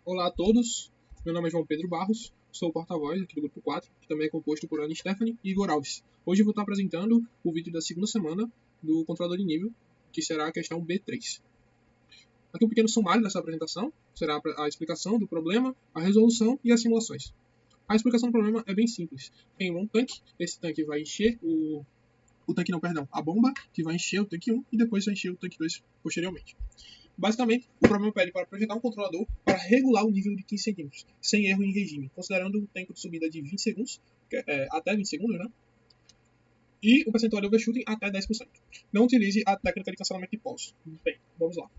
Olá a todos, meu nome é João Pedro Barros, sou o porta-voz aqui do Grupo 4, que também é composto por Ana Stephanie e Igor Alves. Hoje eu vou estar apresentando o vídeo da segunda semana do controlador de nível, que será a questão B3. Aqui um pequeno sumário dessa apresentação, será a explicação do problema, a resolução e as simulações. A explicação do problema é bem simples. Tem um tanque, esse tanque vai encher a bomba, que vai encher o tanque 1 e depois vai encher o tanque 2 posteriormente. Basicamente, o problema pede para projetar um controlador para regular o nível de 15 centímetros, sem erro em regime, considerando um tempo de subida de 20 segundos, até 20 segundos, né? E o percentual de overshooting até 10%. Não utilize a técnica de cancelamento de polos. Bem, vamos lá.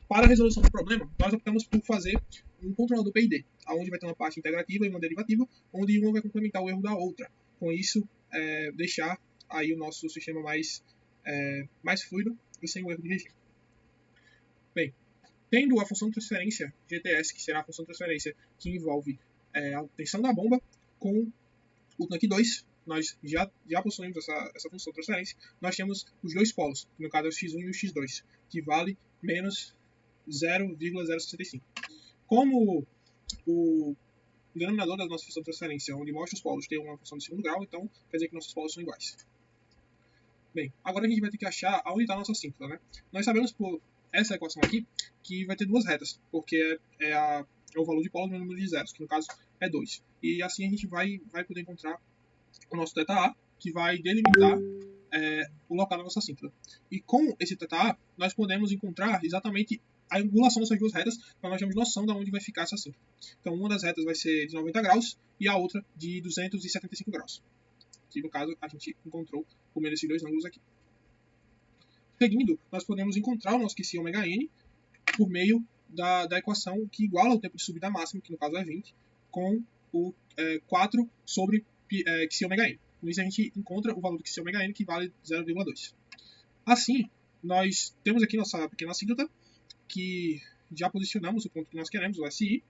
Para a resolução do problema, nós optamos por fazer um controlador PID, onde vai ter uma parte integrativa e uma derivativa, onde uma vai complementar o erro da outra. Com isso, deixar aí o nosso sistema mais fluido e sem o erro de regime. Bem, tendo a função de transferência GTS, que será a função de transferência que envolve a tensão da bomba, com o tanque 2, nós já possuímos essa função de transferência, nós temos os dois polos, que no caso é o X1 e o X2, que vale menos 0,065. Como o denominador da nossa função de transferência, onde mostra os polos, tem uma função de segundo grau, então quer dizer que nossos polos são iguais. Bem, agora a gente vai ter que achar onde está a nossa síntota, né? Nós sabemos por essa equação aqui que vai ter duas retas, porque é o valor de polos no número de zeros, que no caso é 2. E assim a gente vai poder encontrar o nosso θA, que vai delimitar o local da nossa síntota. E com esse θA, nós podemos encontrar exatamente a angulação dessas duas retas, para nós termos noção de onde vai ficar essa síntota. Então, uma das retas vai ser de 90 graus e a outra de 275 graus. Que no caso a gente encontrou por meio desses dois ângulos aqui. Seguindo, nós podemos encontrar o nosso QC ômega-n por meio da equação que iguala o tempo de subida máxima, que no caso é 20, com o 4 sobre QC ômega-n. Com isso a gente encontra o valor do QC ômega-n, que vale 0,2. Assim, nós temos aqui nossa pequena síntota, que já posicionamos o ponto que nós queremos, o SI,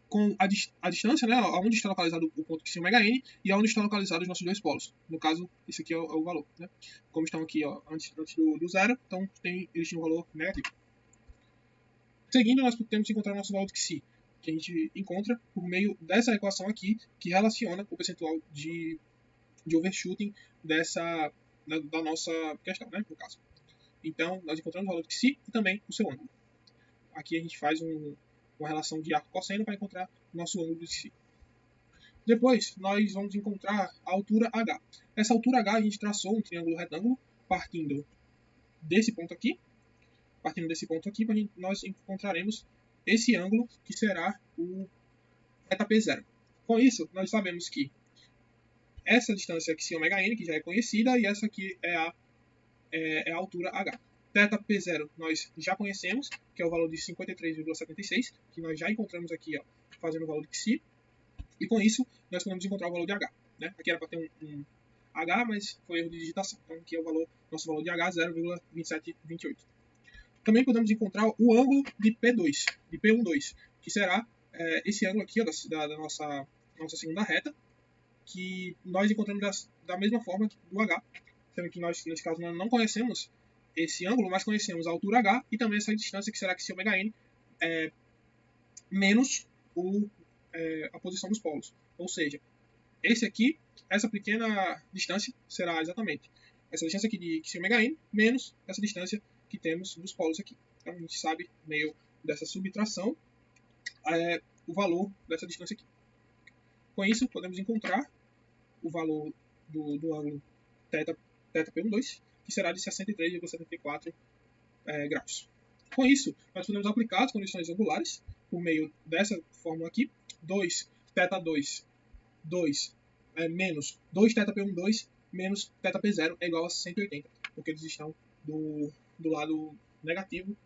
com a distância, né, onde está localizado o ponto QC ômega-n e onde estão localizados os nossos dois polos. No caso, esse aqui é o valor. Né? Como estão aqui antes do zero, então eles têm um valor negativo. Seguindo, nós temos que encontrar o nosso valor de QC, que a gente encontra por meio dessa equação aqui, que relaciona o percentual de overshooting da nossa questão, né, no caso. Então, nós encontramos o valor de QC e também o seu ângulo. Aqui a gente faz uma relação de arco cosseno para encontrar o nosso ângulo de QC. Depois, nós vamos encontrar a altura H. Essa altura H a gente traçou um triângulo retângulo partindo desse ponto aqui. Nós encontraremos esse ângulo, que será o θP0. Com isso, nós sabemos que essa distância aqui é ômega-n, que já é conhecida, e essa aqui é a altura H. θP0 nós já conhecemos, que é o valor de 53,76, que nós já encontramos aqui fazendo o valor de Xi. E com isso, nós podemos encontrar o valor de H. Né? Aqui era para ter um H, mas foi erro de digitação. Então aqui é nosso valor de H, 0,2728. Também podemos encontrar o ângulo de P2, de P12, que será esse ângulo aqui da nossa segunda reta, que nós encontramos da mesma forma do H, sendo que nós, nesse caso, não conhecemos esse ângulo, mas conhecemos a altura H e também essa distância, que será que ômega-n menos a posição dos polos. Ou seja, essa pequena distância será exatamente essa distância aqui de ômega-n menos essa distância que temos dos polos aqui. Então a gente sabe, meio dessa subtração, o valor dessa distância aqui. Com isso, podemos encontrar o valor do ângulo θP12, que será de 63,74 graus. Com isso, nós podemos aplicar as condições angulares por meio dessa fórmula aqui. 2 θ2 menos 2 θP12 menos θP0 é igual a 180, porque eles estão do lado negativo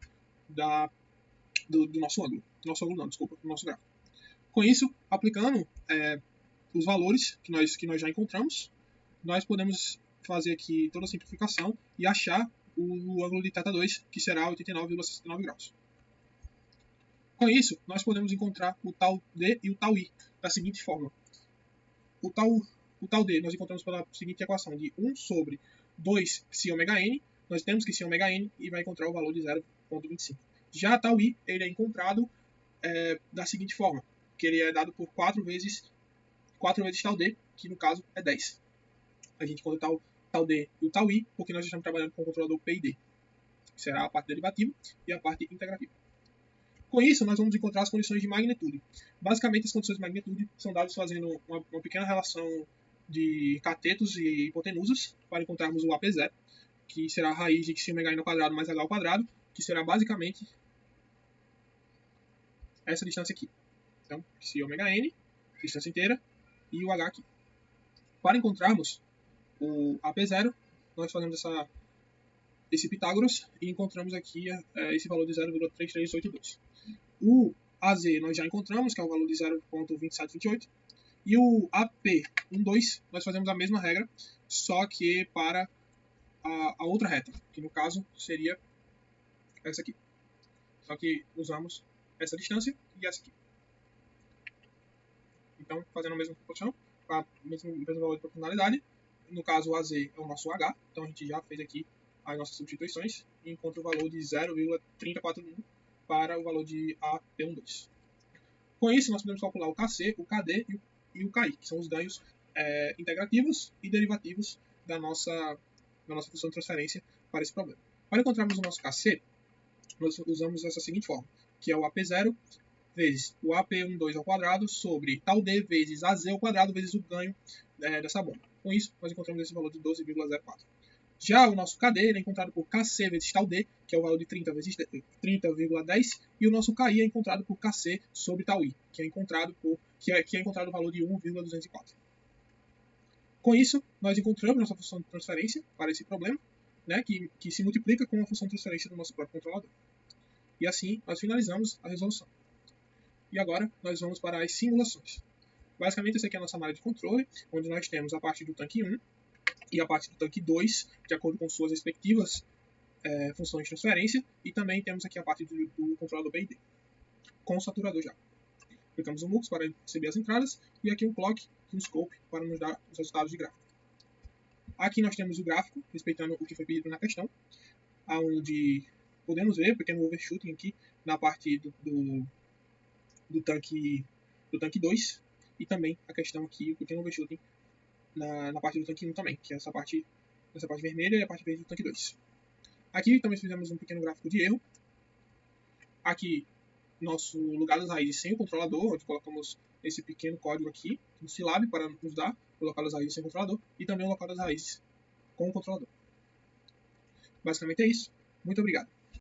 do nosso ângulo. Do nosso gráfico. Com isso, aplicando os valores que nós já encontramos, nós podemos fazer aqui toda a simplificação e achar o ângulo de θ2, que será 89,69 graus. Com isso, nós podemos encontrar o tal D e o tal I da seguinte forma. O tal D nós encontramos pela seguinte equação de 1 sobre 2 psi ômega-n. Nós temos que psi ômega-n e vai encontrar o valor de 0,25. Já a tal I ele é encontrado da seguinte forma, que ele é dado por 4 vezes tal D, que no caso é 10. A gente encontra tal D e o tal I, porque nós estamos trabalhando com o controlador P e D, que será a parte derivativa e a parte integrativa. Com isso, nós vamos encontrar as condições de magnitude. Basicamente, as condições de magnitude são dadas fazendo uma pequena relação de catetos e hipotenusas para encontrarmos o AP0, que será a raiz de xn ao quadrado mais h ao quadrado, que será basicamente essa distância aqui. Então, xn, distância inteira, e o h aqui. Para encontrarmos o AP0, nós fazemos esse Pitágoras e encontramos aqui esse valor de 0,3382. O AZ nós já encontramos, que é o valor de 0,2728. E o AP12 nós fazemos a mesma regra, só que para a outra reta, que no caso seria essa aqui. Só que usamos essa distância e essa aqui. Então, fazendo a mesma proporção, com o mesmo valor de proporcionalidade. No caso, o AZ é o nosso H, então a gente já fez aqui as nossas substituições e encontra o valor de 0,3041 para o valor de AP12. Com isso, nós podemos calcular o KC, o KD e o KI, que são os ganhos integrativos e derivativos da nossa função de transferência para esse problema. Para encontrarmos o nosso KC, nós usamos essa seguinte forma, que é o AP0 vezes o AP12 ao quadrado sobre tal D vezes AZ ao quadrado vezes o ganho dessa bomba. Com isso, nós encontramos esse valor de 12,04. Já o nosso KD é encontrado por KC vezes tal D, que é o valor de 30,10, e o nosso KI é encontrado por KC sobre tal I, que é encontrado o valor de 1,204. Com isso, nós encontramos nossa função de transferência para esse problema, né, que se multiplica com a função de transferência do nosso próprio controlador. E assim, nós finalizamos a resolução. E agora, nós vamos para as simulações. Basicamente, essa aqui é a nossa malha de controle, onde nós temos a parte do tanque 1 e a parte do tanque 2, de acordo com suas respectivas funções de transferência, e também temos aqui a parte do controlador B e D, com o saturador já. Aplicamos o MUX para receber as entradas, e aqui um clock e um scope para nos dar os resultados de gráfico. Aqui nós temos o gráfico, respeitando o que foi pedido na questão, onde podemos ver pequeno overshooting aqui na parte do tanque 2, e também a questão aqui, o pequeno overshooting na parte do tanque 1 também, que é essa parte vermelha e a parte verde do tanque 2. Aqui também fizemos um pequeno gráfico de erro. Aqui, nosso lugar das raízes sem o controlador, onde colocamos esse pequeno código aqui no Scilab para nos dar o local das raízes sem controlador e também o local das raízes com o controlador. Basicamente é isso. Muito obrigado.